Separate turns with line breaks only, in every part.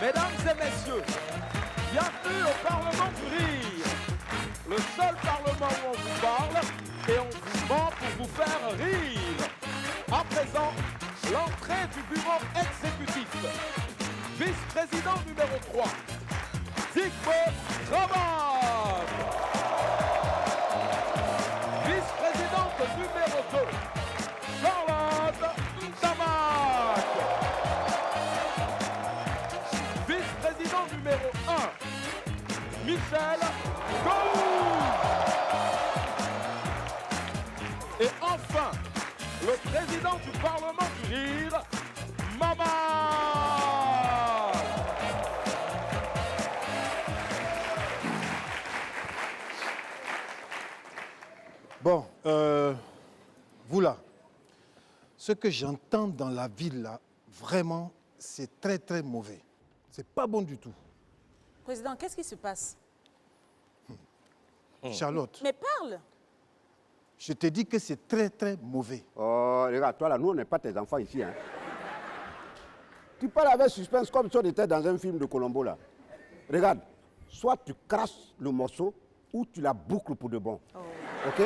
Mesdames et messieurs, bienvenue au Parlement du Rire. Le seul Parlement où on vous parle et on vous ment pour vous faire rire. À présent, l'entrée du bureau exécutif. Vice-président numéro 3, Zygmunt Traman. Vice-présidente numéro 2, Charlotte Tamac. Vice-président numéro 1, Michel Gouze. Et enfin, le président du Parlement du Rire, Mama.
Bon, vous là, ce que j'entends dans la ville là, vraiment, c'est très très mauvais. C'est pas bon du tout.
Président, qu'est-ce qui se passe?
Charlotte,
Mais parle.
je te dis que c'est très très mauvais.
Oh, regarde, toi là, nous on n'est pas tes enfants ici. Hein. Tu parles avec suspense comme si on était dans un film de Colombo là. Regarde, soit tu crasses le morceau ou tu la boucles pour de bon.
Oh.
Ok?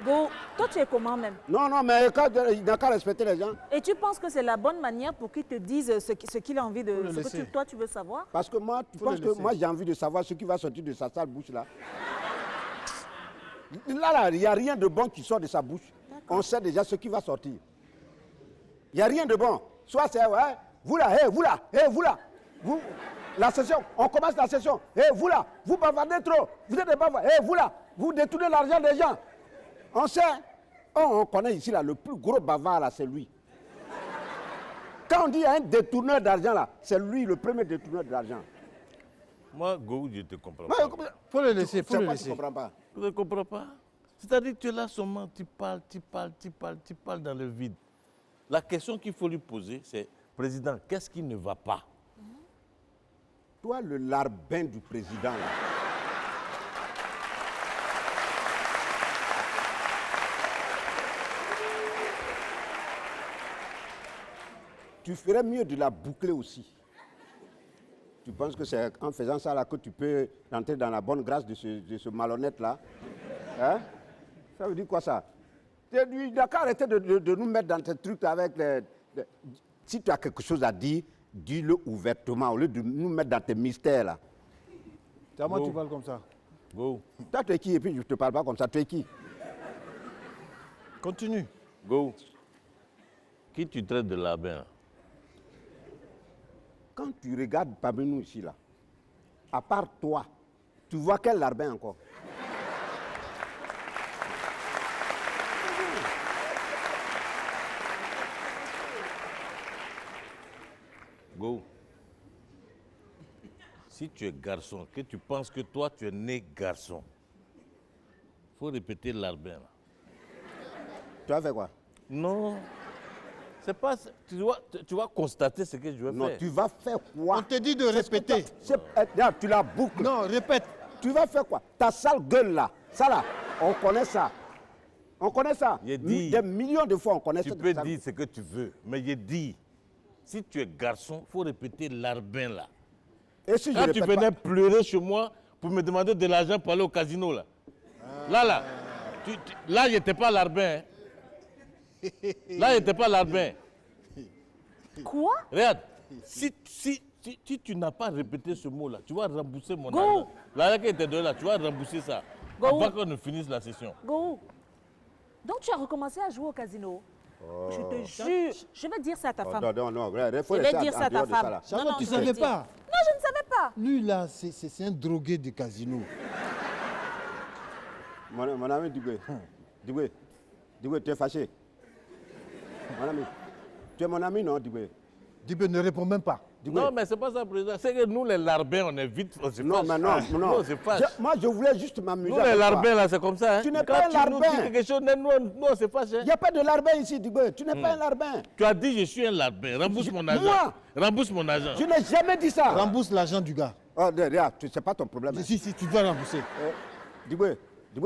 Go, toi tu es comment même?
Non, non, mais il n'a qu'à respecter les gens.
Et tu penses que c'est la bonne manière pour qu'il te dise ce qu'il a envie de...
Faut le
Ce que
laisser.
toi tu veux savoir?
Parce que moi, tu
Faut
penses
le
que
laisser.
moi j'ai envie de savoir ce qui va sortir de sa sale bouche là. Là, il n'y a rien de bon qui sort de sa bouche. On sait déjà ce qui va sortir. Il n'y a rien de bon. Soit c'est, ouais, vous là, hé, vous là, hé, vous là. Vous, la session, on commence la session. Hé, vous là, vous bavardez trop. Vous êtes des bavards. Hé, vous là, vous détournez l'argent des gens. On sait. Oh, on connaît ici là, le plus gros bavard là, c'est lui. Quand on dit un détourneur d'argent là, c'est lui le premier détourneur d'argent.
Moi, Go, je ne te comprends
Ouais,
pas.
Faut le laisser, faut
C'est
le
quoi, tu
laisser.
comprends pas?
Je ne comprends pas. C'est-à-dire que tu es là seulement, tu parles dans le vide. La question qu'il faut lui poser, c'est, Président, qu'est-ce qui ne va pas?
Toi, le larbin du président là. Tu ferais mieux de la boucler aussi. Tu penses que c'est en faisant ça là que tu peux entrer dans la bonne grâce de ce malhonnête là? Hein? Ça veut dire quoi ça? Il n'a qu'à arrêter de nous mettre dans tes trucs avec si tu as quelque chose à dire, dis-le ouvertement au lieu de nous mettre dans tes mystères là.
C'est à moi que
Go.
tu parles comme ça.
Go,
Toi, tu es qui? Et puis je ne te parle pas comme ça. Tu es qui?
Continue.
Go. Qui tu traites de larbin?
Quand tu regardes parmi nous ici, là, à part toi, tu vois quel larbin encore?
Go. Si tu es garçon, que tu penses que toi, tu es né garçon, il faut répéter larbin. Là.
Tu as fait quoi?
Non. C'est pas... Tu vas constater ce que je vais
Non,
faire.
tu vas faire quoi?
On te dit de répéter.
Regarde, tu la boucles.
Non, répète.
Tu vas faire quoi? Ta sale gueule là, ça là, on connaît ça. On connaît ça.
J'ai dit-
Des millions de fois, on connaît
Tu
ça.
peux dire ce que tu veux, mais j'ai dit, si tu es garçon, il faut répéter larbin là.
Et si je
Quand tu
répète
venais
pas,
pleurer chez moi pour me demander de l'argent pour aller au casino là. Là, là, il n'étais pas larbin. Hein. Là, il n'était pas larbin.
Quoi?
Regarde, si tu n'as pas répété ce mot là, tu vas rembourser mon
Go.
argent. L'argent qui était donné là, tu vas rembourser ça.
Go.
Avant qu'on ne finisse la session.
Go. Donc tu as recommencé à jouer au casino? Je te jure, je vais dire ça à ta femme.
non, non, il faut
Je vais
laisser
dire
en
ça à ta
dehors de ça,
femme.
là.
Charlotte,
Non,
tu
je vais
savais
dire.
pas.
Non, je ne savais pas.
Lui là, c'est un drogué de casino.
Mon ami Diboué, Diboué, tu es fâché. Mon ami, tu es mon ami, non, Diboué?
Dibé ne répond même pas.
Diboué.
Non, mais c'est pas ça, président. C'est que nous, les larbins, on est vite. On se
Non,
fâche.
mais non, non.
on se fâche.
Moi, je voulais juste m'amuser.
Nous,
avec
les
toi.
larbins, là, c'est comme ça. Hein.
Tu n'es
Quand
pas un
tu nous dis
larbin.
quelque chose, nous, on se fâche. Hein.
Il n'y a pas de larbin ici, Diboué. Tu n'es pas un larbin.
Tu as dit, je suis un larbin. Rembourse mon argent.
Moi
Rembourse mon argent.
Je n'ai jamais dit ça.
Rembourse l'argent du gars.
Oh, regarde, c'est pas ton problème.
Si, tu dois rembourser.
Diboué,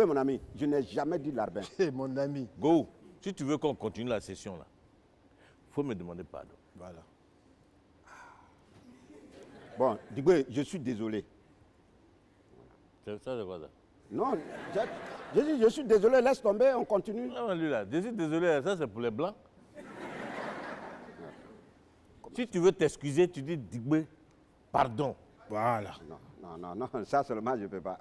mon ami, je n'ai jamais dit larbin.
Eh, mon ami.
Go, si tu veux qu'on continue la session, là, il faut me demander pardon.
Voilà.
Bon, Digwe, je suis désolé.
Ça, c'est quoi ça?
Non, je dis, je suis désolé, laisse tomber, on continue.
Non, lui là, je suis désolé, ça c'est pour les blancs. Si tu veux t'excuser, tu dis Digbe, pardon.
Voilà.
Non, ça seulement je ne peux pas.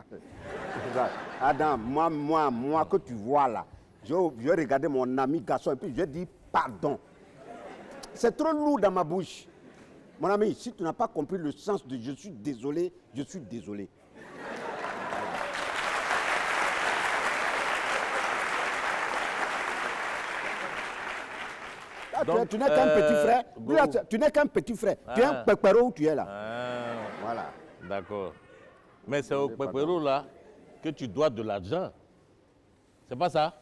Adam, moi que tu vois là, je vais regarder mon ami garçon et puis je dis pardon. C'est trop lourd dans ma bouche. Mon ami, si tu n'as pas compris le sens de je suis désolé, je suis désolé.
Donc,
tu n'es qu'un petit frère.
go.
Lui, là, tu n'es qu'un petit frère. Tu es un pépéro où tu es là.
Ah,
Voilà.
d'accord. Mais c'est au Pépérou là que tu dois de l'argent. C'est pas ça?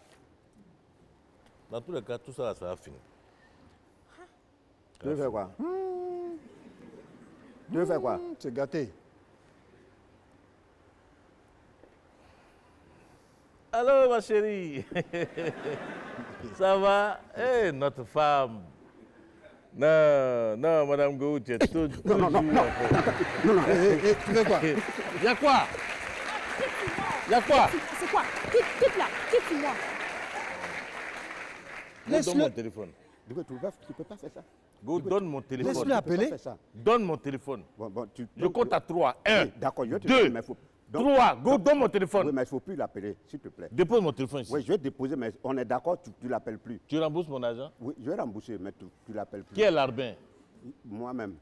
Dans tous les cas, tout ça, ça va finir.
Tu veux faire quoi? Tu veux faire quoi?
C'est gâté.
Allô, ma chérie. Ça va? Eh, notre femme. Non, Madame Gou, tu es tout.
Non.
Tu veux quoi?
Y a quoi? Y a quoi?
C'est quoi? Quitte-la, quitte-moi.
Go, donne mon téléphone.
Tu ne peux pas faire ça.
Go, donne mon téléphone.
Laisse-le
Tu peux
appeler.
pas faire ça.
Donne mon téléphone.
Bon,
Je compte à 3. 1,
Oui, d'accord, je te
2,
mais faut...
3. Go, donne mon
Oui,
téléphone.
mais il ne faut plus l'appeler, s'il te plaît.
Dépose mon téléphone ici.
Oui, je vais déposer, mais on est d'accord, tu ne l'appelles plus.
Tu rembourses mon argent?
Oui, je vais rembourser, mais tu ne l'appelles plus.
Qui est l'arbin?
Moi-même.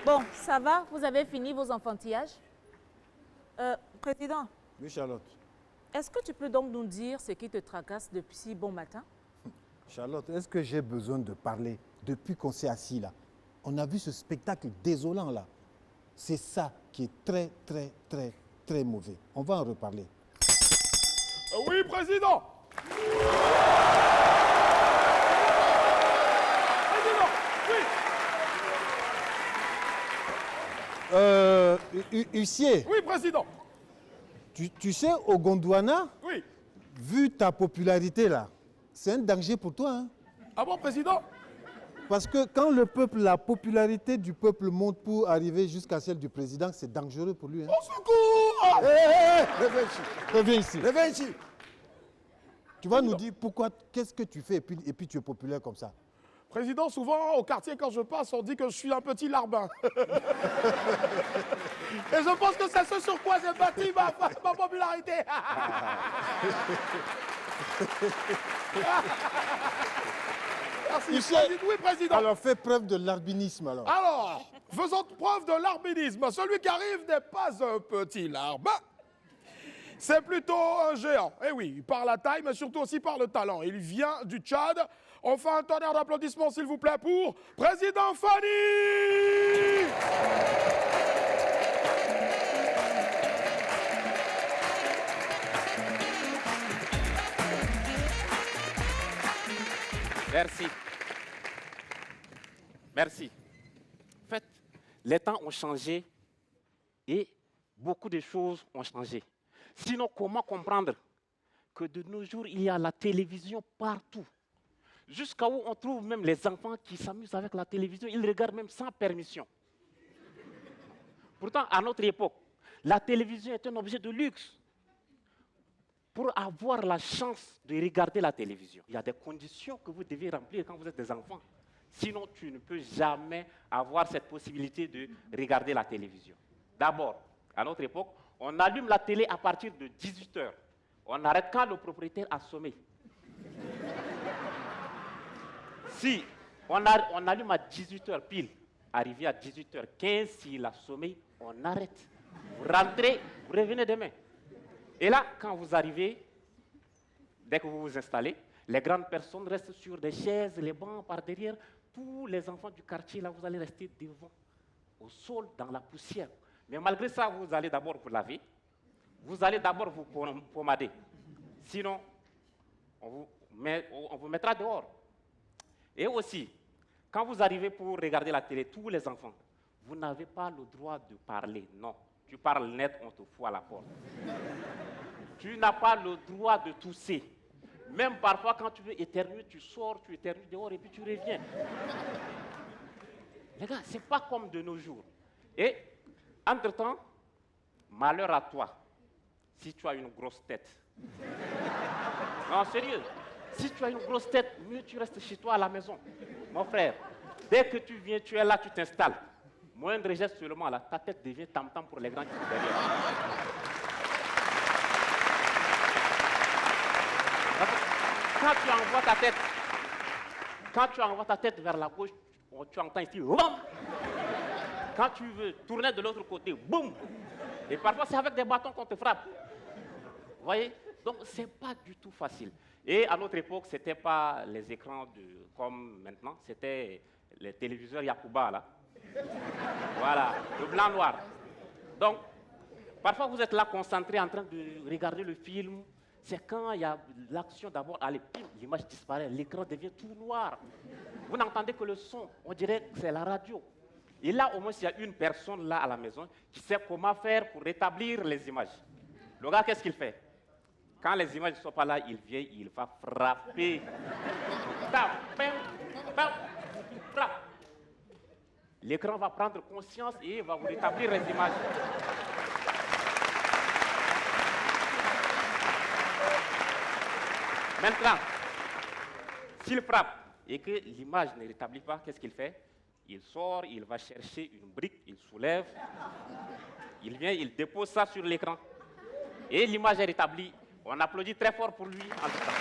Bon, ça va? Vous avez fini vos enfantillages? Président,
Oui, Charlotte.
est-ce que tu peux donc nous dire ce qui te tracasse depuis si bon matin?
Charlotte, est-ce que j'ai besoin de parler depuis qu'on s'est assis là? On a vu ce spectacle désolant là. C'est ça qui est très, très, très, très mauvais. On va en reparler.
Oui, président. Président, oui.
Huissier,
Oui, président.
tu sais, au Gondwana,
Oui.
vu ta popularité là, c'est un danger pour toi. Hein?
Ah bon, président?
Parce que quand le peuple, la popularité du peuple monte pour arriver jusqu'à celle du président, c'est dangereux pour lui. Hein?
Au secours!
Reviens ici.
Reviens ici.
Reviens ici.
Tu vas nous dire pourquoi, qu'est-ce que tu fais et puis tu es populaire comme ça.
Président, souvent au quartier, quand je passe, on dit que je suis un petit larbin. Et je pense que c'est ce sur quoi j'ai bâti ma popularité. Merci.
Ici-
Oui, président.
Alors fais preuve de l'arbinisme alors.
Alors, faisons preuve de larbinisme. Celui qui arrive n'est pas un petit larbin. C'est plutôt un géant. Eh oui, par la taille, mais surtout aussi par le talent. Il vient du Tchad. On fait un tonnerre d'applaudissements, s'il vous plaît, pour Président Fani.
Merci. Merci. En fait, les temps ont changé et beaucoup de choses ont changé. Sinon, comment comprendre que de nos jours, il y a la télévision partout? Jusqu'à où on trouve même les enfants qui s'amusent avec la télévision, ils regardent même sans permission. Pourtant, à notre époque, la télévision est un objet de luxe. Pour avoir la chance de regarder la télévision, il y a des conditions que vous devez remplir quand vous êtes des enfants. Sinon, tu ne peux jamais avoir cette possibilité de regarder la télévision. D'abord, à notre époque, on allume la télé à partir de 18 h. On arrête quand le propriétaire a sommeil. Si on allume à 18 h pile, arrivé à 18 h 15, s'il a sommeil, on arrête. Vous rentrez, vous revenez demain. Et là, quand vous arrivez, dès que vous vous installez, les grandes personnes restent sur des chaises, les bancs par derrière. Tous les enfants du quartier, là, vous allez rester devant, au sol, dans la poussière. Mais malgré ça, vous allez d'abord vous laver. Vous allez d'abord vous pommader. Sinon, on vous mettra dehors. Et aussi, quand vous arrivez pour regarder la télé, tous les enfants, vous n'avez pas le droit de parler. Non. Tu parles net, on te fout à la porte. Tu n'as pas le droit de tousser. Même parfois, quand tu veux éternuer, tu sors, tu éternues dehors et puis tu reviens. Les gars, c'est pas comme de nos jours. Et, entre-temps, malheur à toi, si tu as une grosse tête. Non, sérieux. Si tu as une grosse tête, mieux tu restes chez toi à la maison. Mon frère, dès que tu viens, tu es là, tu t'installes. Moindre geste seulement, là, ta tête devient tam-tam pour les grands qui sont derrière. Quand tu envoies ta tête vers la gauche, tu entends ici, boum. Quand tu veux tourner de l'autre côté, boum. Et parfois, c'est avec des bâtons qu'on te frappe. Vous voyez? Donc, ce n'est pas du tout facile. Et à notre époque, ce n'était pas les écrans comme maintenant, c'était les téléviseurs Yakuba, là. Voilà, le blanc-noir. Donc, parfois, vous êtes là concentré en train de regarder le film. C'est quand il y a l'action d'abord, allez, pim, l'image disparaît, l'écran devient tout noir. Vous n'entendez que le son, on dirait que c'est la radio. Et là, au moins, il y a une personne là à la maison qui sait comment faire pour rétablir les images. Le gars, qu'est-ce qu'il fait? Quand les images ne sont pas là, il vient, il va frapper. L'écran va prendre conscience et va vous rétablir les images. Maintenant, s'il frappe et que l'image ne rétablit pas, qu'est-ce qu'il fait? Il sort, il va chercher une brique, il soulève, il vient, il dépose ça sur l'écran. Et l'image est rétablie. On applaudit très fort pour lui, en tout cas.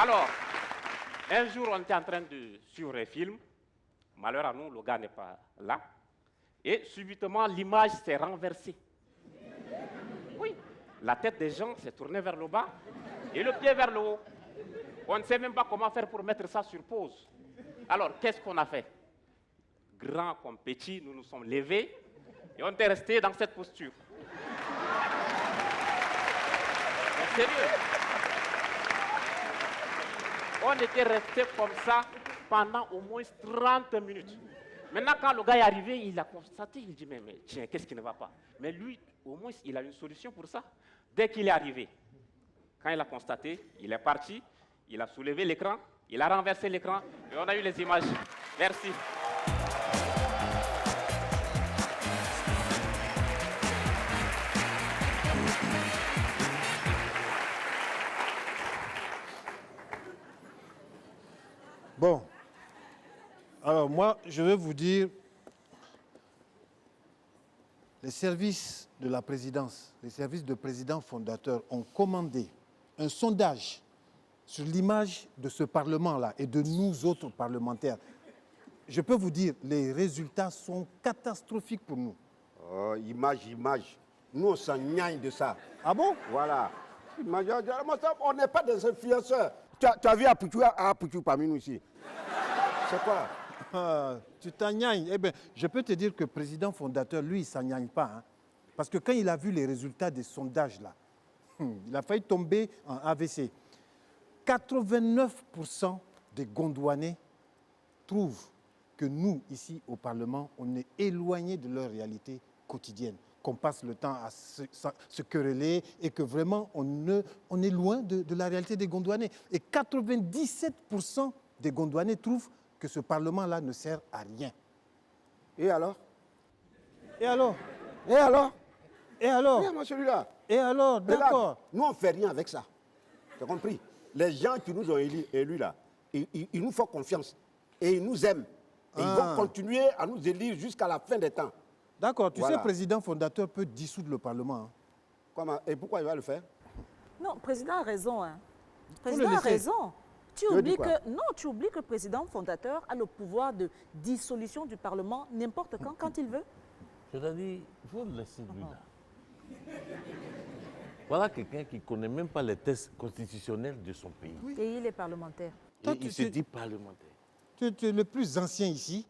Alors, un jour, on était en train de suivre un film. Malheur à nous, le gars n'est pas là. Et subitement, l'image s'est renversée. Oui, la tête des gens s'est tournée vers le bas et le pied vers le haut. On ne sait même pas comment faire pour mettre ça sur pause. Alors, qu'est-ce qu'on a fait? Grand comme petit, nous nous sommes levés et on est resté dans cette posture. Mais sérieux. On était resté comme ça pendant au moins 30 minutes. Maintenant, quand le gars est arrivé, il a constaté, il dit, mais tiens, qu'est-ce qui ne va pas? Mais lui, au moins, il a une solution pour ça. Dès qu'il est arrivé, quand il a constaté, il est parti, il a soulevé l'écran, il a renversé l'écran, et on a eu les images. Merci.
Bon. Alors moi, je vais vous dire, les services de la présidence, les services de président fondateur ont commandé un sondage sur l'image de ce Parlement-là et de nous autres parlementaires. Je peux vous dire, les résultats sont catastrophiques pour nous.
Oh, image. Nous, on s'en gagne de ça.
Ah bon?
Voilà. Image, on n'est pas des influenceurs. Tu as vu Apoutou parmi nous ici? C'est quoi?
Tu t'agnagnes. Eh bien, je peux te dire que le président fondateur, lui, il ne s'agnage pas. Hein. Parce que quand il a vu les résultats des sondages, là, il a failli tomber en AVC. 89% des Gondouanais trouvent que nous, ici au Parlement, on est éloignés de leur réalité quotidienne, qu'on passe le temps à se quereller et que vraiment on est loin de la réalité des Gondouanais. Et 97% des Gondouanais trouvent que ce Parlement-là ne sert à rien.
Et alors?
Et alors?
Et alors?
Et alors?
Regarde-moi celui-là.
Et alors? D'accord.
Nous, on ne fait rien avec ça. Tu as compris? Les gens qui nous ont élus là, ils nous font confiance. Et ils nous aiment. Et ils vont continuer à nous élire jusqu'à la fin des temps.
D'accord. Tu sais,
Voilà.
le président fondateur peut dissoudre le Parlement. Hein.
Comment? Et pourquoi il va le faire?
Non, le président a raison. Hein. Le
le
président a
laisser.
raison. Tu
veux
oublies
dire quoi?
que tu oublies que le président fondateur a le pouvoir de dissolution du Parlement n'importe quand il veut.
C'est-à-dire, il faut le laisser lui là. Voilà quelqu'un qui ne connaît même pas les tests constitutionnels de son pays.
Et il est parlementaire.
Et
Toi,
il se dit parlementaire.
Tu es le plus ancien ici.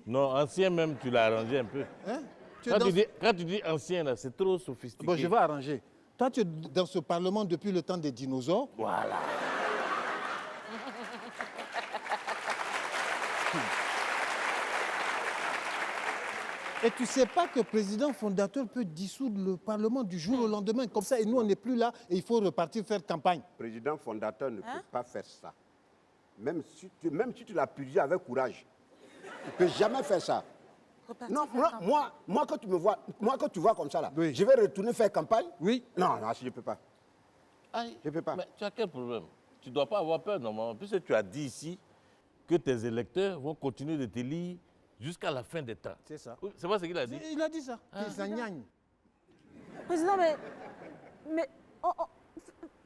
Non, ancien même, tu l'as arrangé un peu.
Hein? Tu es
Quand
dans-
tu dis ancien, là, c'est trop sophistiqué.
Bon, je vais arranger. Toi, tu es dans ce Parlement depuis le temps des dinosaures.
Voilà.
Et tu sais pas que le président fondateur peut dissoudre le Parlement du jour au lendemain, comme ça, et nous, on n'est plus là, et il faut repartir faire campagne.
Le président fondateur ne peut pas faire ça. Même si tu l'as purgé avec courage. Il ne peut jamais faire ça. Non, moi, quand tu me vois, quand tu vois comme ça, là,
Oui.
je vais retourner faire campagne.
Oui.
Non, je ne peux pas.
Aïe.
Je peux pas.
Mais tu as quel problème? Tu ne dois pas avoir peur, normalement, puisque tu as dit ici que tes électeurs vont continuer de t'élire jusqu'à la fin des temps.
C'est ça.
C'est pas ce qu'il a dit?
Il a dit ça. Il s'engagne.
Président, mais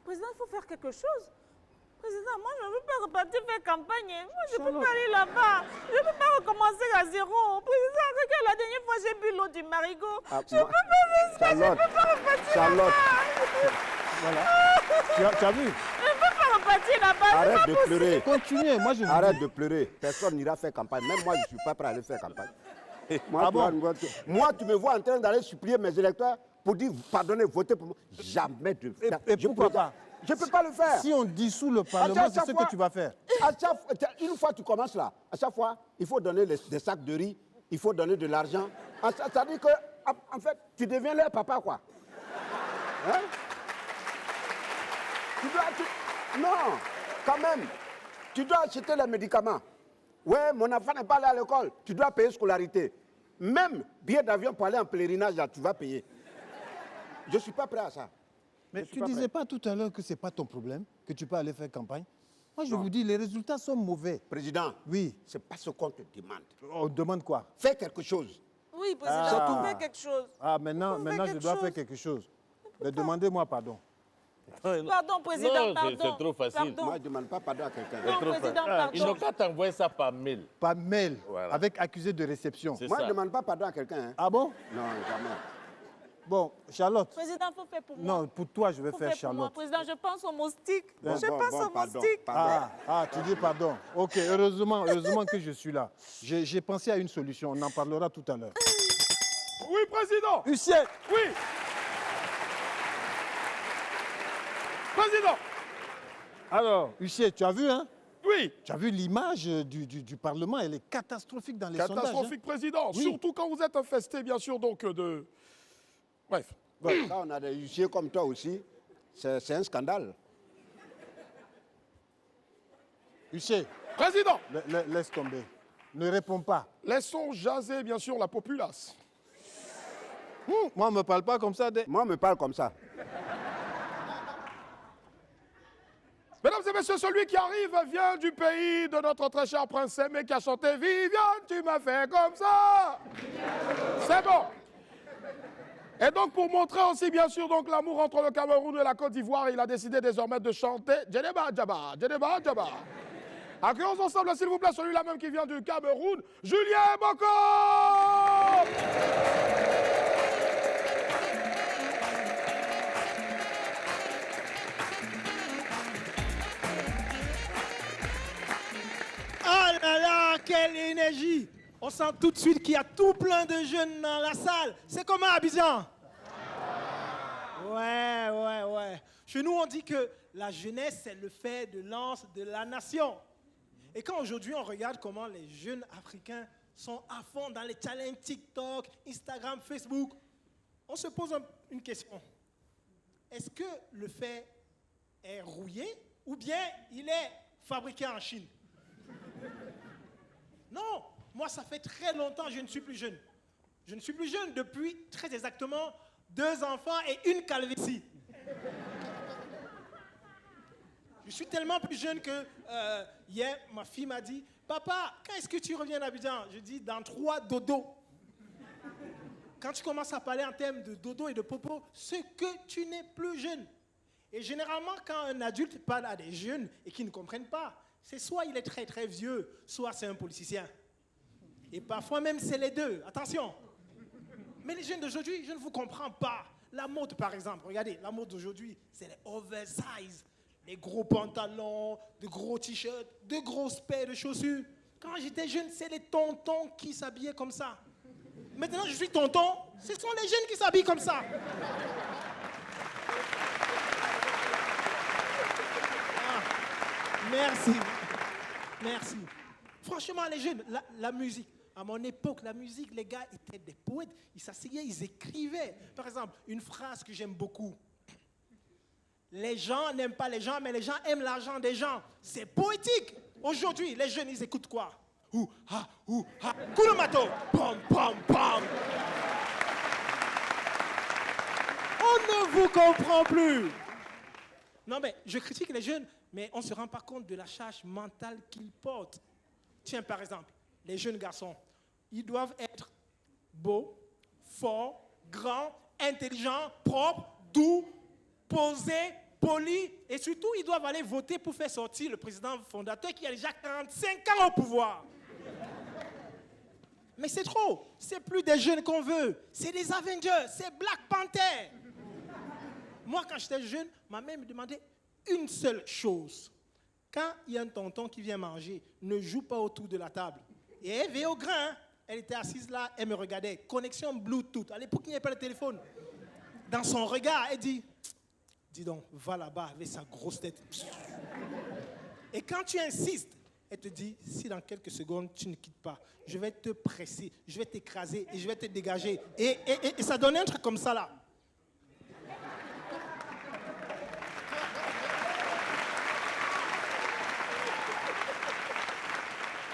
président, il faut faire quelque chose. Président, moi, je ne veux pas repartir faire campagne. Moi, je ne peux pas aller là-bas. Je ne peux pas recommencer à zéro. Président, regarde, la dernière fois, j'ai bu l'eau du marigot. Je ne peux pas faire ça.
Charlotte,
je ne peux pas repartir
Charlotte.
là-bas.
Voilà. Tu as vu?
Je ne peux pas repartir là-bas.
Arrête de pleurer.
Continuez. Moi, je vous
Arrête
dis.
de pleurer. Personne n'ira faire campagne. Même moi, je ne suis pas prêt à aller faire campagne. Moi,
Ah bon?
moi, tu me vois en train d'aller supplier mes électeurs pour dire pardonnez, votez pour moi. Jamais de
Et pourquoi pas?
Je ne peux pas le faire.
Si on dissout le Parlement,
À
c'est
chaque
ce
fois-
que tu vas faire.
Une fois que tu commences là, à chaque fois, il faut donner des sacs de riz, il faut donner de l'argent. Ça dit que, en fait, tu deviens leur papa, quoi. Hein? Non, quand même. Tu dois acheter les médicaments. Ouais, mon enfant n'est pas allé à l'école. Tu dois payer scolarité. Même billet d'avion pour aller en pèlerinage, là, tu vas payer. Je ne suis pas prêt à ça.
Mais
Je suis
tu
pas
disais
prêt.
pas tout à l'heure que ce n'est pas ton problème, que tu peux aller faire campagne. Moi, je vous dis, les résultats sont mauvais.
Président,
Oui.
c'est pas ce qu'on te demande.
On demande quoi?
Fais quelque chose.
Oui, président,
Ah.
tu fais quelque chose.
Ah, maintenant,
Faut
maintenant
faire
je
quelque
dois
chose.
faire quelque chose. Mais demandez-moi pardon.
Pardon, président,
Non,
pardon.
c'est trop facile.
Pardon.
Moi, je ne demande pas pardon à quelqu'un.
Non,
Trop
président,
facile.
pardon.
Ils n'ont qu'à t'envoyer ça par mail.
Par mail,
Voilà.
avec accusé de réception.
C'est
Moi, je
ça.
ne demande pas pardon à quelqu'un. Hein.
Ah bon?
Non, jamais.
Bon, Charlotte.
Président, il faut faire pour moi.
Non, pour toi, je vais
Faut
faire
faire pour moi.
Charlotte.
Président, je pense au moustique.
Bon,
Je
bon,
pense
bon,
au
pardon,
moustique.
pardon.
Tu dis pardon. Ok, heureusement que je suis là. J'ai pensé à une solution. On en parlera tout à l'heure.
Oui, président.
Huissier,
Oui. Président.
alors, huissier, tu as vu, hein?
Oui.
Tu as vu l'image du Parlement, elle est catastrophique dans les sondages.
Catastrophique, président.
Oui.
Surtout quand vous êtes infesté, bien sûr, donc de... Bref.
Quand on a des huissiers comme toi aussi, c'est un scandale.
Huissier,
Président,
laisse tomber. Ne réponds pas.
laissons jaser, bien sûr, la populace.
Moi, on ne me parle pas comme ça.
Moi, on me parle comme ça.
Mesdames et messieurs, celui qui arrive vient du pays de notre très cher prince aimé qui a chanté « Viviane, tu m'as fait comme ça ». C'est bon. Et donc, pour montrer aussi, bien sûr, donc l'amour entre le Cameroun et la Côte d'Ivoire, il a décidé désormais de chanter « Djedeba Djaba, Djedeba Djaba ». Accueillons ensemble, s'il vous plaît, celui-là même qui vient du Cameroun, Julien Boko.
Ah là là, quelle énergie! On sent tout de suite qu'il y a tout plein de jeunes dans la salle. C'est comment Abidjan? Ouais. Chez nous, on dit que la jeunesse, c'est le fer de lance de la nation. Et quand aujourd'hui, on regarde comment les jeunes africains sont à fond dans les challenges TikTok, Instagram, Facebook, on se pose une question. Est-ce que le fer est rouillé ou bien il est fabriqué en Chine? Non, moi ça fait très longtemps que je ne suis plus jeune. Je ne suis plus jeune depuis très exactement 2 enfants et une calvitie. Je suis tellement plus jeune que hier, ma fille m'a dit « Papa, quand est-ce que tu reviens d'Abidjan ?» Je dis « Dans 3 dodo. » Quand tu commences à parler en termes de dodo et de popo, c'est que tu n'es plus jeune. Et généralement, quand un adulte parle à des jeunes et qui ne comprennent pas, c'est soit il est très très vieux, soit c'est un politicien. Et parfois même c'est les deux. Attention. Mais les jeunes d'aujourd'hui, je ne vous comprends pas. La mode par exemple, regardez, la mode d'aujourd'hui, c'est les oversize. Les gros pantalons, de gros t-shirts, de grosses paires de chaussures. Quand j'étais jeune, c'est les tontons qui s'habillaient comme ça. Maintenant, je suis tonton, ce sont les jeunes qui s'habillent comme ça. Merci. Franchement, les jeunes, la musique. À mon époque, la musique, les gars étaient des poètes. Ils s'asseyaient, ils écrivaient. Par exemple, une phrase que j'aime beaucoup. Les gens n'aiment pas les gens, mais les gens aiment l'argent des gens. C'est poétique. Aujourd'hui, les jeunes, ils écoutent quoi? Ouh, ha, Kulumato. Pam, pam, pam. On ne vous comprend plus. Non, mais je critique les jeunes, mais on ne se rend pas compte de la charge mentale qu'ils portent. Tiens, par exemple, les jeunes garçons, ils doivent être beaux, forts, grands, intelligents, propres, doux, posés, polis, et surtout, ils doivent aller voter pour faire sortir le président fondateur qui a déjà 45 ans au pouvoir. Mais c'est trop. C'est plus des jeunes qu'on veut. C'est des Avengers, c'est Black Panther. Moi, quand j'étais jeune, ma mère me demandait une seule chose. Quand il y a un tonton qui vient manger, ne joue pas autour de la table. Et elle veille au grain. Hein. Elle était assise là, elle me regardait. Connexion Bluetooth. À l'époque, il n'y avait pas de téléphone. Dans son regard, elle dit, dis donc, va là-bas avec sa grosse tête. Et quand tu insistes, elle te dit, si dans quelques secondes, tu ne quittes pas, je vais te presser, je vais t'écraser et je vais te dégager. Et ça donnait un truc comme ça là.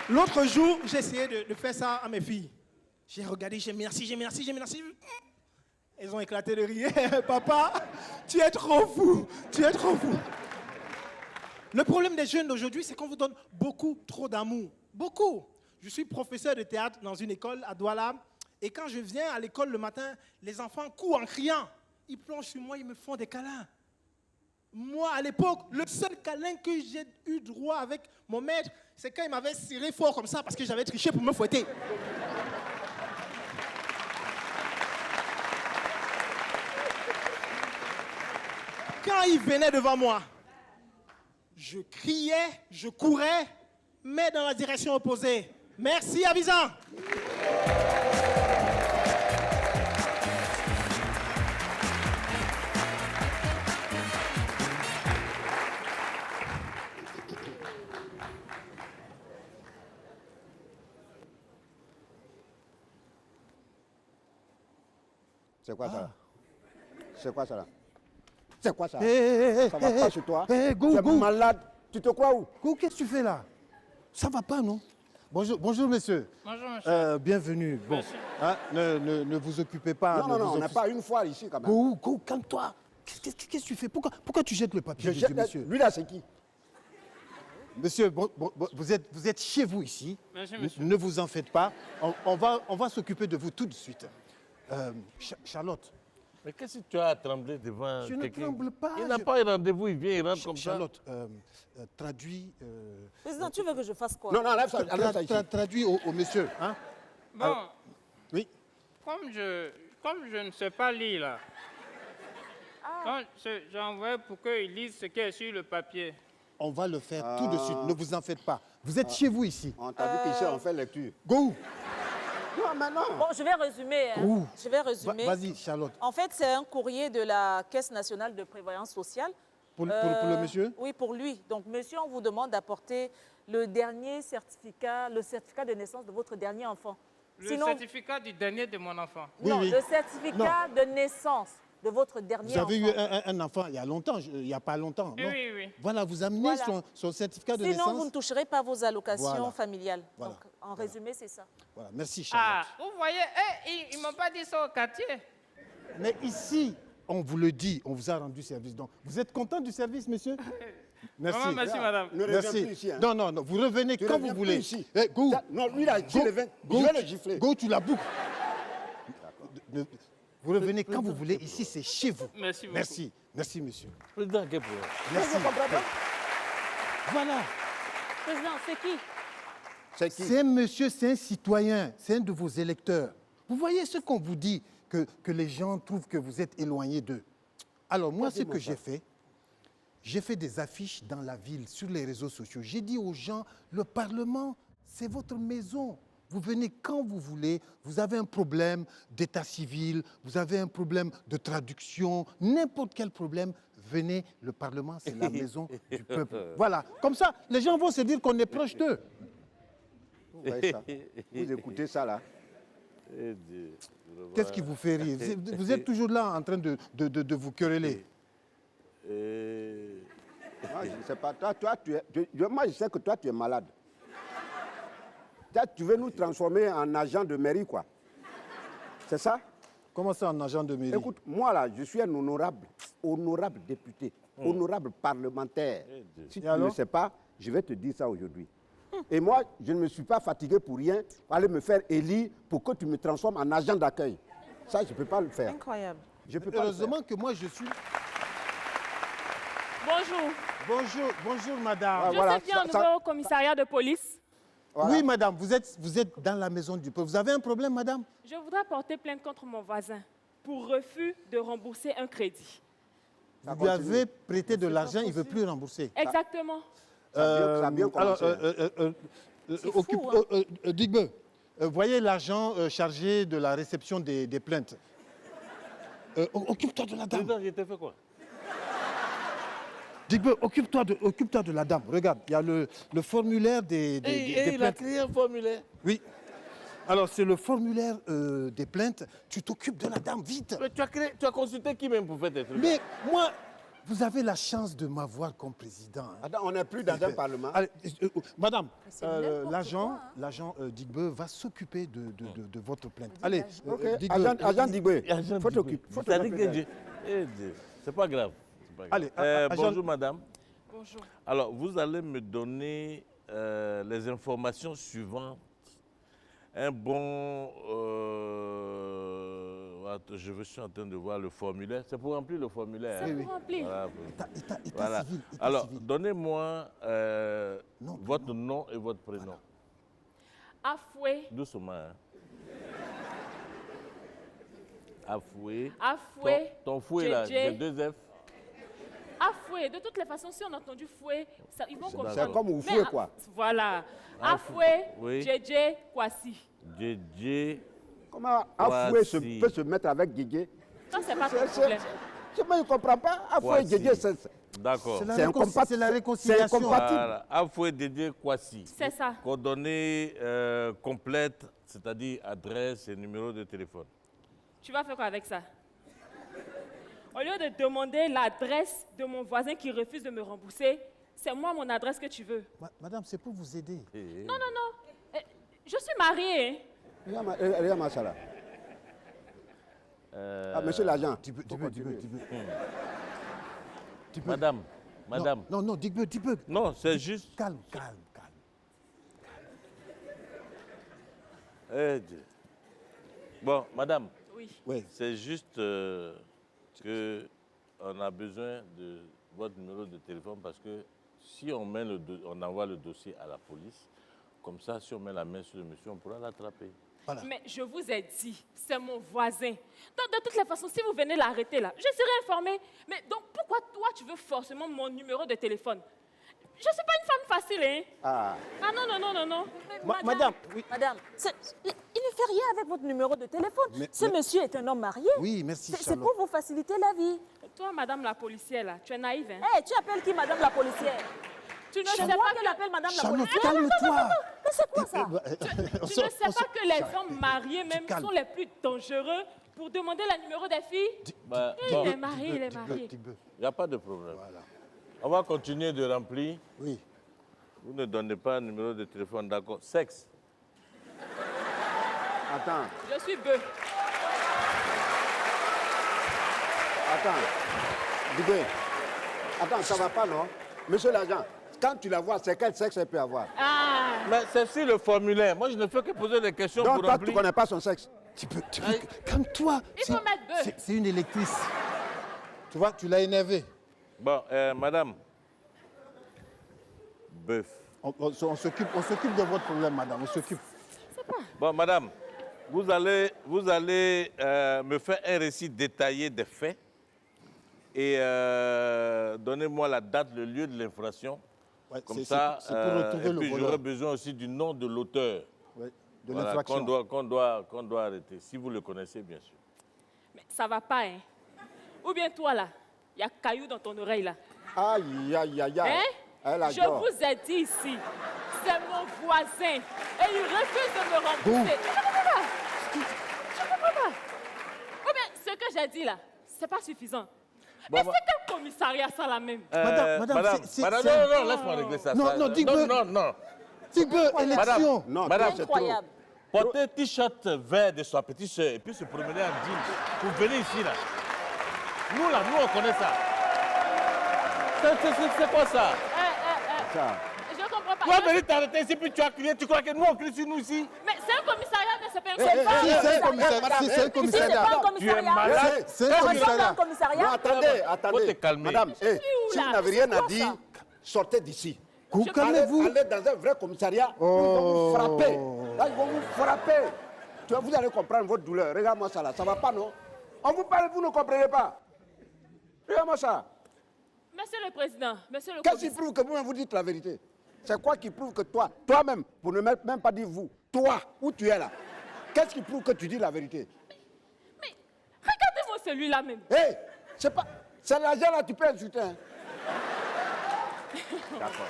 L'autre jour, j'ai essayé de faire ça à mes filles. J'ai regardé, j'ai merci. Elles ont éclaté de rire. Papa, tu es trop fou. Le problème des jeunes d'aujourd'hui, c'est qu'on vous donne beaucoup trop d'amour. Beaucoup. Je suis professeur de théâtre dans une école à Douala. Et quand je viens à l'école le matin, les enfants courent en criant. Ils plongent sur moi, ils me font des câlins. Moi, à l'époque, le seul câlin que j'ai eu droit avec mon maître, c'est quand il m'avait serré fort comme ça parce que j'avais triché pour me fouetter. Quand il venait devant moi, je criais, je courais, mais dans la direction opposée. Merci, Abidjan.
C'est quoi ça là? C'est quoi ça là? C'est quoi ça?
Ça
va pas chez toi?
Go,
Tu es
go.
malade. Tu te crois où?
Go, qu'est-ce que tu fais là? Ça va pas, non? Bonjour, monsieur.
Bonjour, monsieur.
Bienvenue. Bon,
Merci.
hein, ne vous occupez pas.
Non, on n'a pas une fois ici quand même.
Go, calme-toi. Qu'est-ce que tu fais? Pourquoi tu jettes le papier
Je
dessus,
jette-
monsieur?
Lui là, c'est qui?
Monsieur, vous êtes chez vous ici.
Merci, monsieur.
Ne vous en faites pas. On va s'occuper de vous tout de suite. Charlotte.
Mais qu'est-ce que tu as à trembler devant
Je ne
quelqu'un?
tremble pas,
Il n'a
je-
pas un rendez-vous, il vient, il rentre comme ça.
Charlotte, traduis.
Président, tu veux que je fasse quoi?
Non, enlève ça ici.
Traduis au monsieur. Hein?
Bon,
Oui.
comme je ne sais pas lire là, j'ai envoyé pour qu'il lise ce qui est sur le papier.
On va le faire tout de suite. Ne vous en faites pas. Vous êtes chez vous ici.
On t'a dit qu'ici on fait lecture.
Go.
Non, mais non.
Bon, je vais résumer. Hein.
Ouh.
Je vais résumer.
Vas-y, Charlotte.
En fait, c'est un courrier de la Caisse nationale de prévoyance sociale.
Pour le monsieur?
Oui, pour lui. Donc, monsieur, on vous demande d'apporter le certificat de naissance de votre dernier enfant.
Le certificat du dernier de mon enfant.
Non,
Oui.
le certificat de naissance de votre dernier
Vous avez
enfant.
eu un enfant il y a longtemps, il n'y a pas longtemps, non?
Oui.
Voilà, vous amenez
Voilà.
son certificat de
Sinon,
naissance.
vous ne toucherez pas vos allocations
Voilà.
familiales.
Voilà.
Donc, en résumé, c'est ça.
Voilà, merci
Ah,
Charlotte.
vous voyez, ils ne m'ont pas dit ça au quartier.
Mais ici, on vous le dit, on vous a rendu service. Donc, vous êtes content du service, monsieur? Merci.
Vraiment, merci, madame.
Ne reviens
Merci.
plus ici. Hein.
Non, vous revenez
Tu
quand
reviens
vous
plus
voulez.
ici.
Go.
Non, lui là, je vais le gifler.
Go, tu la boucles. Vous revenez quand vous voulez. Ici, c'est chez vous.
Merci beaucoup.
Merci, monsieur.
Président, quel problème?
Merci. Voilà.
Président, c'est qui?
C'est qui?
C'est un monsieur, c'est un citoyen, c'est un de vos électeurs. Vous voyez ce qu'on vous dit, que les gens trouvent que vous êtes éloigné d'eux. Alors moi, ce que j'ai fait des affiches dans la ville, sur les réseaux sociaux. J'ai dit aux gens, le Parlement, c'est votre maison. Vous venez quand vous voulez, vous avez un problème d'état civil, vous avez un problème de traduction, n'importe quel problème, venez, le Parlement, c'est la maison du peuple. Voilà, comme ça, les gens vont se dire qu'on est proche d'eux.
vous voyez ça. Vous écoutez ça là.
Eh Dieu, je vois.
Qu'est-ce qui vous fait rire? Vous êtes toujours là en train de vous quereller.
Moi, je ne sais pas. Moi, je sais que toi, tu es malade. Toi, tu veux nous transformer en agent de mairie, quoi. C'est ça?
Comment ça, en agent de mairie?
Écoute, moi, là, je suis un honorable député, honorable parlementaire. Si tu ne sais pas, je vais te dire ça aujourd'hui. Et moi, je ne me suis pas fatigué pour rien, pour aller me faire élire pour que tu me transformes en agent d'accueil. Ça, je ne peux pas le faire.
Incroyable.
Je peux pas le faire.
Heureusement que moi, je suis...
Bonjour.
Bonjour, madame.
Ah,
Je
voilà,
sais bien
ça-
au nouveau commissariat de police.
Voilà.
Oui, madame, vous êtes dans la maison du peuple. Vous avez un problème, madame?
Je voudrais porter plainte contre mon voisin pour refus de rembourser un crédit.
Ça
Vous lui
continue.
avez prêté de l'argent, il ne veut plus rembourser.
Exactement.
Ça a bien commencé.
Digbe, voyez l'argent chargé de la réception des plaintes. Occupe-toi de la dame.
Président, je t'ai fait quoi?
Digbe, occupe-toi de la dame. Regarde, il y a le formulaire des
Il a
plaintes.
créé un formulaire.
Oui. Alors, c'est le formulaire des plaintes. Tu t'occupes de la dame, vite.
Mais tu as consulté qui même pour faire tes trucs?
Mais moi, vous avez la chance de m'avoir comme président. Hein.
Attends, on n'est plus dans un parlement.
Allez, madame,
c'est n'importe quoi, hein.
l'agent Digbe va s'occuper de votre plainte. Allez,
Ok,
Digbe,
agent Digbe,
Agent
faut
Digbe.
t'occuper.
C'est-à-dire que Eh Dieu, c'est pas grave. C'est pas grave.
Allez, agent-
bonjour madame.
Bonjour.
Alors, vous allez me donner les informations suivantes. Un bon... attends, je suis en train de voir le formulaire. C'est pour remplir le formulaire.
C'est
hein?
pour remplir.
Voilà.
État
Voilà.
civil. état
Alors,
civil.
donnez-moi
Non,
votre nom et votre prénom.
Afoué.
Doucement. Hein? Afoué.
Afoué.
Ton fouet là,
JJ.
j'ai 2 F.
Afoué. De toutes les façons, si on a entendu fouet, ils vont comprendre.
C'est comme vous
Mais,
fouez, quoi.
Voilà. Afoué.
Oui.
JJ. Kwasi.
JJ.
Comment Afoué
Voici.
peut se mettre avec Guégué?
Ça, c'est pas ton problème.
Moi, je ne comprends pas. Afoué et
Voici.
Guégué, c'est...
D'accord.
C'est la,
C'est incompatible.
c'est la réconciliation.
C'est incompatible.
Voilà. Afoué Dédé Kwasi.
C'est ça.
Coordonnées complètes, c'est-à-dire adresse et numéro de téléphone.
Tu vas faire quoi avec ça? Au lieu de demander l'adresse de mon voisin qui refuse de me rembourser, c'est moi mon adresse que tu veux.
Madame, c'est pour vous aider.
Non. Je suis mariée. Hein.
Regarde-moi ça là. Ah, monsieur l'agent.
Digbe.
Madame, madame.
Non, Digbe.
Non, c'est juste...
Calme.
Eh Dieu. Bon, madame,
Oui.
Oui.
c'est juste que on a besoin de votre numéro de téléphone parce que si on envoie le dossier à la police, comme ça, si on met la main sur le monsieur, on pourra l'attraper.
Voilà.
Mais je vous ai dit, c'est mon voisin. Donc, de toutes les façons, si vous venez l'arrêter là, je serai informée. Mais donc, pourquoi toi, tu veux forcément mon numéro de téléphone? Je ne suis pas une femme facile, hein?
Ah.
Ah non. Mais
Madame, oui.
Madame, il ne fait rien avec votre numéro de téléphone.
Mais-
Ce monsieur est un homme marié.
Oui, merci,
C'est
Charlotte.
pour vous faciliter la vie.
Toi, madame la policière, là, tu es naïve, hein?
Hé, tu appelles qui madame la policière?
Tu ne
C'est
sais
moi
pas
qui
que...
l'appelle madame la
Charlotte,
policière.
calme-toi.
Mais c'est quoi ça?
Tu ne sais pas que les hommes mariés même
calmes.
sont les plus dangereux pour demander le numéro des filles?
Bah,
Il
bon,
est marié, il est marié.
Digbe.
il n'y a pas de problème. On va continuer de remplir.
Oui.
Vous ne donnez pas un numéro de téléphone, d'accord? Sexe.
Attends.
Je suis bœuf.
Attends. Digbe. Attends, ça va pas, non? Monsieur l'agent, quand tu la vois, c'est quel sexe elle peut avoir?
Ah,
Mais c'est sur le formulaire. Moi, je ne fais que poser des questions
Donc
pour
toi, tu
remplir.
ne connais pas son sexe?
Calme-toi.
il faut mettre bœuf.
C'est une électrice. Tu vois, tu l'as énervé.
Bon, madame. Bœuf.
On s'occupe de votre problème, madame. On s'occupe.
Bon, madame, vous allez me faire un récit détaillé des faits et donnez-moi la date, le lieu de l'infraction.
Ouais,
Comme
c'est
ça,
pour retrouver
et
le
puis
voleur.
j'aurai besoin aussi du nom de l'auteur.
Ouais, de
Voilà,
l'infraction.
qu'on doit arrêter, si vous le connaissez, bien sûr.
Mais ça va pas, hein? Ou bien toi, là, il y a caillou dans ton oreille, là.
Aïe, aïe, aïe, aïe.
Hein?
Elle
Je
adore.
vous ai dit ici, C'est mon voisin. Et il refuse de me rembourser. Je comprends pas. Je comprends pas. Oui, mais ce que j'ai dit là, c'est pas suffisant. Mais c'est quel commissariat ça là même?
Madame,
non, laisse-moi régler ça.
Non, Tigbe.
Non.
Tigbe, élection.
Non,
Incroyable.
c'est trop.
Porter t-shirt vert de sa petite soeur et puis se promener en jean pour venir ici là. Nous on connaît ça. C'est quoi ça?
Ça.
Je comprends pas.
Tu vas venir t'arrêter ici puis tu as crié, tu crois que nous on crie sur nous ici?
Mais c'est un commissariat, mais c'est pas un
C'est un commissariat.
Tu es malade.
C'est un commissariat.
Non, attendez.
Faut te calmer.
Madame, si vous n'avez rien à dire, sortez d'ici.
Calmez-vous.
Allez dans un vrai commissariat, ils vont vous frapper. Là, ils vont vous frapper. Vous allez comprendre votre douleur. Regarde-moi ça là, ça va pas, non? On vous parle, vous ne comprenez pas. Regarde-moi ça.
Monsieur le Président, monsieur le
Qu'est-ce qui
commissaire.
prouve que vous dites la vérité? C'est quoi qui prouve que toi-même, pour ne même pas dire vous, toi, où tu es là, qu'est-ce qui prouve que tu dis la vérité?
Mais regardez-moi celui-là même.
Hé, c'est l'argent là, tu peux insulter. Hein? D'accord.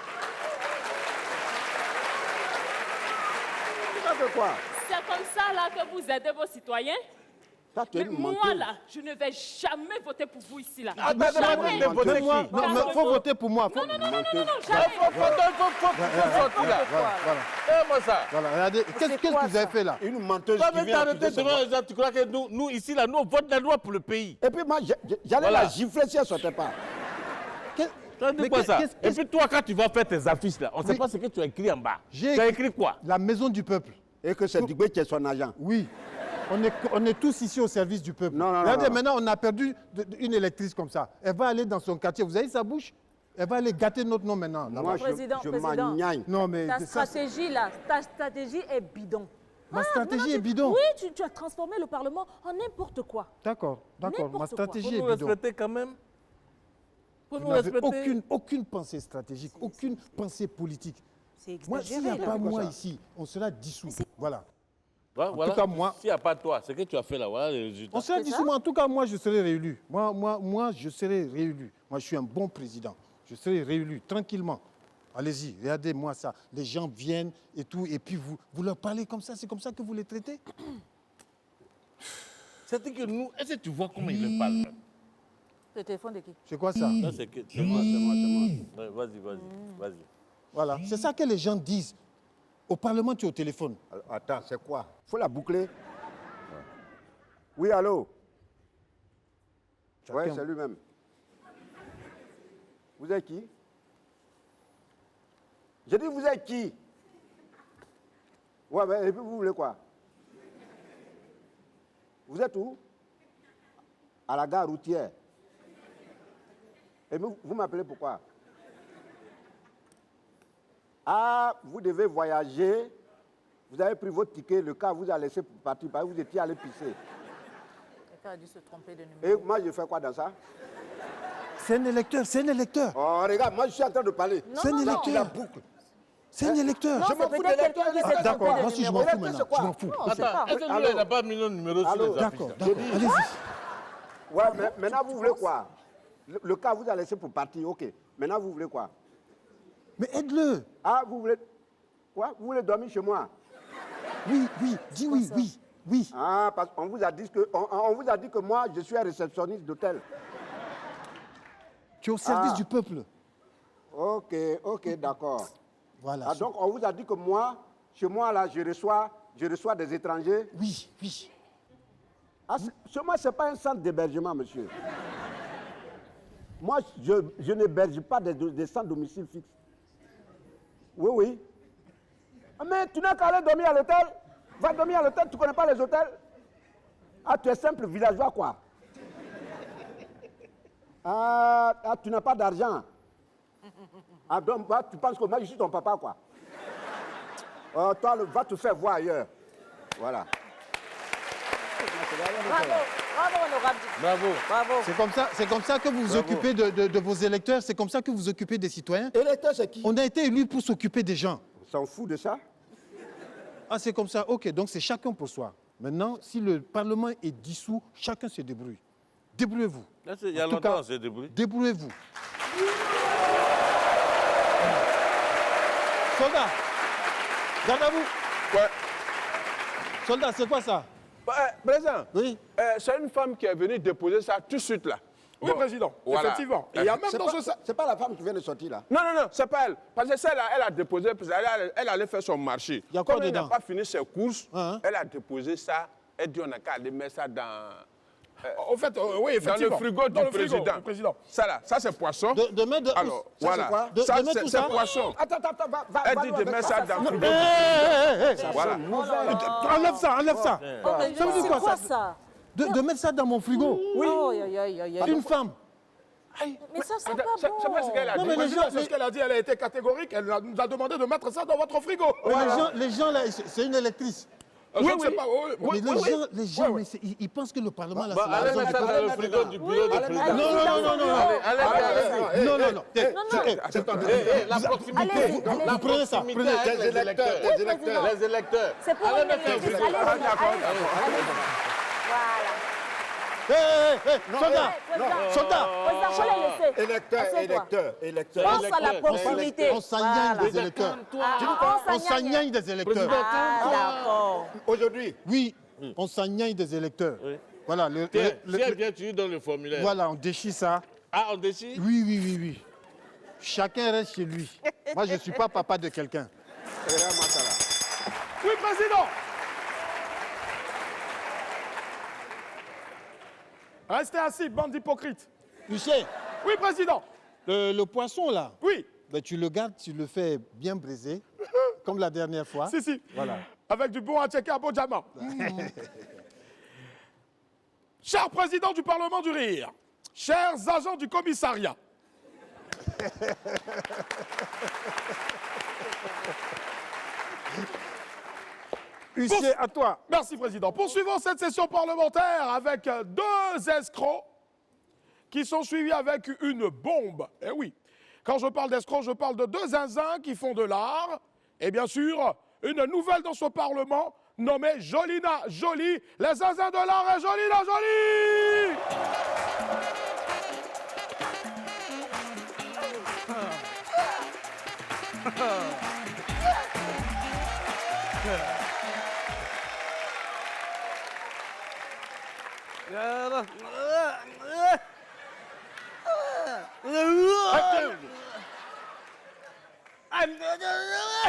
Tu fais quoi?
C'est comme ça là que vous aidez vos citoyens.
Ça, tu es
Mais
une
moi
menteuse.
là, je ne vais jamais voter pour vous ici là.
Ah,
Jamais.
de voter qui?
Non, mais faut voter pour moi.
Non, jamais.
Faut là.
Voilà.
Fais-moi ça.
Voilà, regardez. Qu'est-ce que vous avez fait là?
Une menteuse
Tu vas
qui
venir
vient
t'arrêter
accuser
devant
ce
les gens, tu crois que nous ici là, nous on vote la loi pour le pays.
Et puis moi, j'allais
Voilà.
la gifler si elle ne sortait pas.
Tu as dit quoi ça? Et puis toi quand tu vas faire tes affiches là, on ne sait
Oui.
pas ce que tu as écrit en bas. Tu
J'ai
as écrit quoi?
La maison du peuple.
Et que c'est Dugbe qui est son agent.
Oui. On est tous ici au service du peuple.
Non,
Regardez,
non.
maintenant, on a perdu une électrice comme ça. Elle va aller dans son quartier. Vous avez sa bouche? Elle va aller gâter notre nom maintenant. là-bas.
Moi,
Président,
je
président.
m'engagne.
Non, mais
Ta
ça,
stratégie là, ta stratégie est bidon.
ma stratégie est bidon.
Oui, tu as transformé le Parlement en n'importe quoi.
D'accord.
N'importe
Ma
quoi.
stratégie
Faut
est
nous
bidon.
respecter quand même. Faut
Vous
nous
n'avez
respecter.
aucune pensée stratégique, aucune pensée politique.
C'est
Moi, s'il n'y a
exagéré
pas
là.
moi ici, on sera dissous. Voilà.
Voilà.
tout cas, moi-
S'il n'y a pas toi, ce que tu as fait là, voilà les résultats.
On sera
C'est
dissous, mais en tout cas, moi, je serai réélu. Moi, je serai réélu. Moi, je suis un bon président. Je serai réélu tranquillement. Allez-y, regardez-moi ça. Les gens viennent et tout, et puis vous leur parlez comme ça. C'est comme ça que vous les traitez?
C'est que nous, est-ce que tu vois comment il le parle?
Le téléphone de qui?
C'est quoi ça?
Ça, c'est que. C'est moi. Ouais, vas-y.
Voilà. C'est ça que les gens disent. Au Parlement, tu es au téléphone.
Attends, c'est quoi? Faut la boucler. Oui, allô? Oui,
Chacun-
c'est lui-même. Vous êtes qui? J'ai dit, vous êtes qui? Ouais, mais et puis vous voulez quoi? Vous êtes où? À la gare routière. Et vous m'appelez pourquoi? Ah, vous devez voyager. Vous avez pris votre ticket, le car vous a laissé pour partir, parce que vous étiez allé pisser.
Quelqu'un a dû se tromper de
Et
numéro.
moi, je fais quoi dans ça?
C'est un électeur, c'est un électeur.
Oh, regarde, moi, je suis en train de parler.
C'est un
La
électeur.
boucle.
C'est un électeur.
Non,
Je me
c'est
fous de
peut-être
l'électeur.
quelqu'un qui s'est
Ah, d'accord,
trompé de
moi aussi, je m'en
numéro.
fous maintenant.
c'est quoi?
Je m'en fous.
Non,
Ok.
c'est pas.
Est-ce que lui,
Allô?
il n'a pas mis nos numéros sur
Allô?
les affiches
D'accord,
là?
d'accord. Allez-y.
Ouais, mais maintenant, vous voulez quoi? Le car vous a laissé pour partir, ok. Maintenant, vous voulez quoi?
Mais aide-le.
Ah, vous voulez... Quoi? Vous voulez dormir chez moi?
Oui, dis oui.
Ah, parce qu'on vous a dit que, on vous a dit que moi, je suis un réceptionniste d'hôtel.
Tu es au service
Ah.
du peuple.
Ok, d'accord.
Voilà.
Ah, donc, on vous a dit que moi, chez moi, là, je reçois des étrangers.
Oui.
Ah, chez moi, ce n'est pas un centre d'hébergement, monsieur. Moi, je n'héberge pas des sans domicile fixe. Oui. Ah, mais tu n'as qu'à aller dormir à l'hôtel. Va dormir à l'hôtel, tu ne connais pas les hôtels. Ah, tu es simple villageois, quoi. Ah, tu n'as pas d'argent. Ah, donc, tu penses que moi, je suis ton papa, quoi. Toi, va te faire voir ailleurs. Voilà.
Bravo, honorable.
Bravo.
C'est comme ça que vous vous occupez de vos électeurs. C'est comme ça que vous vous occupez des citoyens.
Électeur, c'est qui?
On a été élus pour s'occuper des gens.
On s'en fout de ça.
Ah, c'est comme ça. Ok, donc c'est chacun pour soi. Maintenant, si le Parlement est dissous, chacun se débrouille. Débrouillez-vous.
Là, il y a
En tout
longtemps,
cas,
on s'est débrouillé.
Débrouillez-vous. Soldat, Garde à vous.
Ouais.
Soldat, c'est quoi ça?
Président,
Oui.
c'est une femme qui est venue déposer ça tout de suite là.
Oui,
Bon,
président,
voilà.
effectivement. Et il y a même
C'est
dans
pas,
ce sac.
c'est pas la femme qui vient de sortir là.
Non, non, non, c'est pas elle. Parce que celle-là, elle a déposé, parce elle allait faire son marché.
Il y a quoi
Comme elle n'a
dedans?
pas fini ses courses,
Hein?
elle a déposé ça. Elle dit on n'a qu'à aller mettre ça dans,
Au fait, oui,
dans
effectivement.
le frigo
Dans
du
le frigo
président.
du président.
Ça là, ça c'est poisson.
De mettre de...
Alors,
Ça,
voilà.
c'est quoi?
Ça,
de mettre tout
c'est
ça?
poisson.
Attends, va.
Elle
va
dit
nous
de
avec
mettre ça dans le frigo.
Voilà. Enlève ça, enlève ça.
Oh, mais
Ça veut dire
c'est
quoi,
quoi
ça?
ça?
De mettre ça dans mon frigo.
Oui. Oh, aïe, aïe, aïe, aïe.
Une femme.
Mais ça, c'est
C'est
pas
pas ce
bon.
qu'elle a
Non,
dit.
mais les
Président,
gens,
c'est ce qu'elle a dit, elle a été catégorique, elle nous a demandé de mettre ça dans votre frigo.
les gens là, c'est une électrice.
Je ne sais pas, oui.
Mais les gens, mais ils pensent que le Parlement là, c'est la
Allez
raison
mettre
du
ça dans le
peuple.
frigo du bureau du président.
allez,
Non.
La proximité.
Vous prenez ça, prenez.
Les électeurs. Les électeurs.
C'est pour
Allez
une
mettre ça au
électrice.
frigo.
Allez, voilà.
Soldat,
Président, faut les laisser.
Électeur.
Pense à la proximité.
on s'engagne des électeurs. On s'engagne des électeurs.
Ah, d'accord.
Aujourd'hui,
Oui, on s'engagne des électeurs. Voilà,
Viens, tu lui donnes le formulaire.
voilà, on déchire ça.
Ah, on décide?
Oui. Chacun reste chez lui. Moi, je ne suis pas papa de quelqu'un.
Oui, président. Restez assis, bande d'hypocrites.
Tu sais,
Oui, président.
le poisson là,
Oui,
ben, tu le gardes, tu le fais bien briser, comme la dernière fois.
si.
Voilà.
Avec du bon à checker à bon diamant. Cher président du Parlement du Rire, chers agents du commissariat,
Huissier, à toi.
merci président. Poursuivons cette session parlementaire avec deux escrocs qui sont suivis avec une bombe. Eh oui, quand je parle d'escrocs, je parle de deux zinzins qui font de l'art. Et bien sûr, une nouvelle dans ce Parlement nommée Jolina Jolie. Les zinzins de l'art et Jolina Jolie.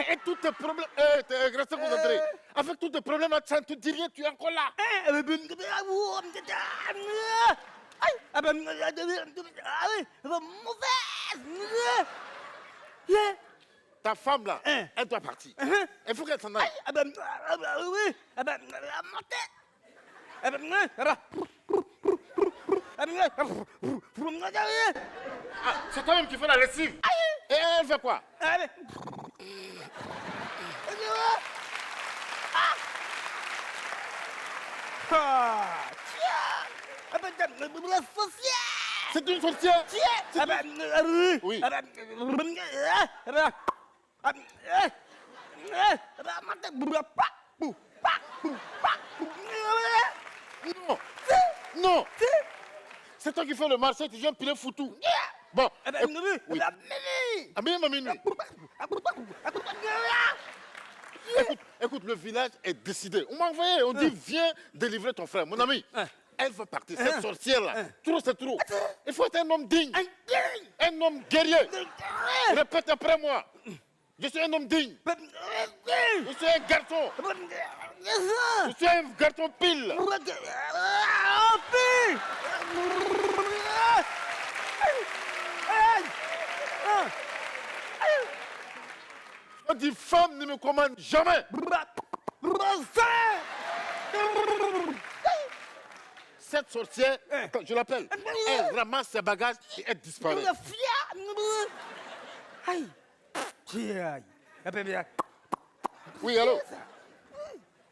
Et tous tes problèmes. Restez concentrés. Avec tous tes problèmes, ça ne te dit rien, tu es encore là. Ta femme là, elle doit partir. Il faut qu'elle s'en aille. Ah, c'est toi-même qui fais la lessive. Et elle fait quoi? C'est une sorcière. Oui. Non. Non. C'est toi qui fais le marché, tu viens piler foutu. Bon. Oui. À minuit. Écoute, le village est décidé. On m'a envoyé, on dit viens délivrer ton frère. Mon ami, elle veut partir. Cette sorcière-là, trop c'est trop. Il faut être un homme digne. Un homme guerrier. Répète après moi. Je suis un homme digne. Je suis un garçon. Je suis un garçon pile. On dit femme ne me commande jamais. Cette sorcière, je l'appelle, elle ramasse ses bagages et elle disparaît. Oui, allô?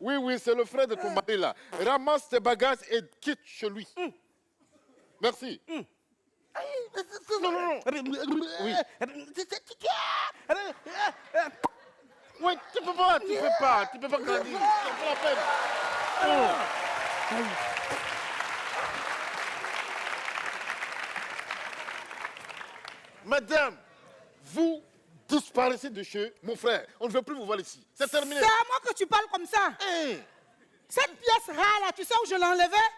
Oui, c'est le frère de ton mari là. Ramasse tes bagages et quitte chez lui. Merci. Non. Oui. Oui, tu peux pas grandir. C'est pas la peine. Madame, vous
disparaissez de chez mon frère. On ne veut plus vous voir ici. C'est terminé.
C'est à moi que tu parles comme ça. Cette pièce rare là, tu sais où je l'ai enlevée?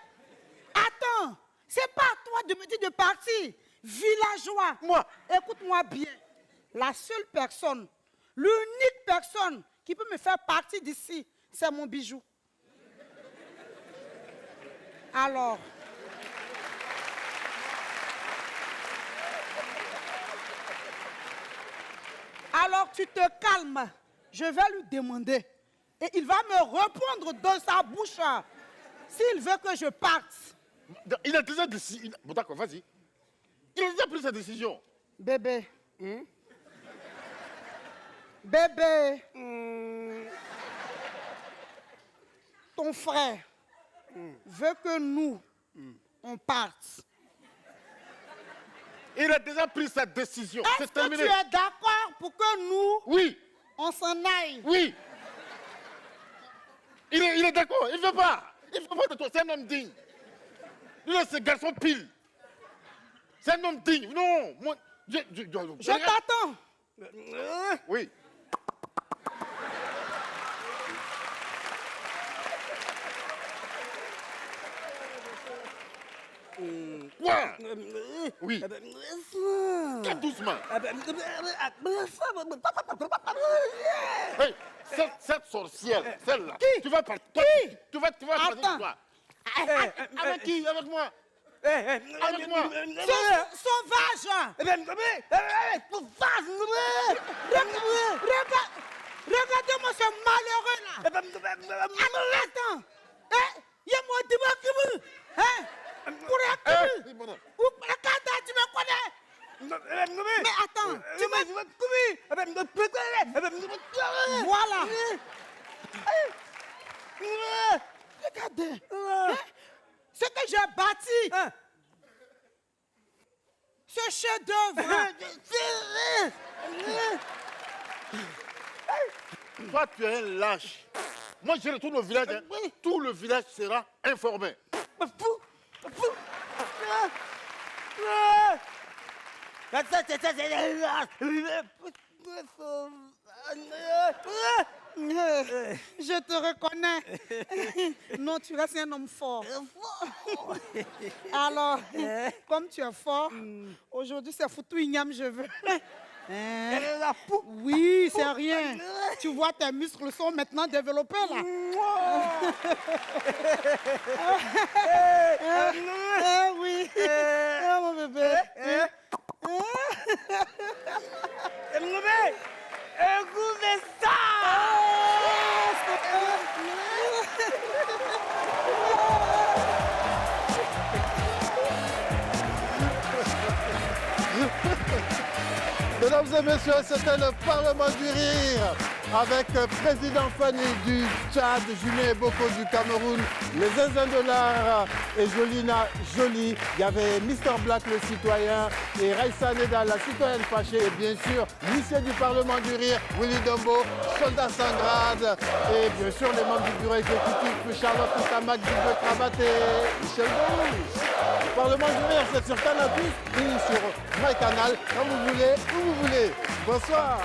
Attends, c'est pas à toi de me dire de partir. Villageois.
Moi.
Écoute-moi bien. La seule personne, l'unique personne qui peut me faire partir d'ici, c'est mon bijou. Alors... Alors tu te calmes. Je vais lui demander. Et il va me répondre dans sa bouche s'il veut que je parte.
Il a déjà décidé. Bon, d'accord, vas-y. Il a déjà pris sa décision.
Bébé. Bébé. Ton frère veut que nous, on parte.
Il a déjà pris sa décision.
Est-ce que tu es d'accord pour que nous,
oui,
on s'en aille?
Oui. Il est d'accord. Il ne veut pas. Il ne veut pas de toi. C'est un homme digne. Lui, c'est un garçon pile. C'est un homme digne. Non. Moi,
je t'attends.
Oui. Quoi? Oui. Très doucement. Hey, cette sorcière, celle-là.
Qui?
Tu vas partir. Tu vas partir toi. Avec qui? Avec moi. Avec moi.
Sauvage. Regardez-moi ce malheureux là. Attends. Il y a mon débat qui me... Tu me connais? Mais attends, tu me... Voilà. Regardez. Ce que j'ai bâti. Ce chef-d'œuvre.
Toi, tu es un lâche. Moi, je retourne au village. Tout le village sera informé.
Je te reconnais. Non, tu restes un homme fort. Alors, comme tu es fort, aujourd'hui c'est foutu igname je veux. Oui, c'est rien. Tu vois, tes muscles sont maintenant développés là. Oui. Mon bébé. Écoutez ça.
Mesdames et messieurs, c'était le Parlement du Rire avec Président Fani du Tchad, Julien Boko du Cameroun, les Zinzins de l'art et Jolina Jolie. Il y avait Mr Black le citoyen et Raissa Neda la citoyenne fâchée et bien sûr l'huissier du Parlement du Rire, Willy Dombo, soldat sans grade et bien sûr les membres du bureau exécutif, Charlotte Toutamac, Gilbert Cravate et Michel Bourouche. Le Parlement du Rire, c'est sur Canal+, et sur MyCanal, quand vous voulez, où vous voulez. Bonsoir.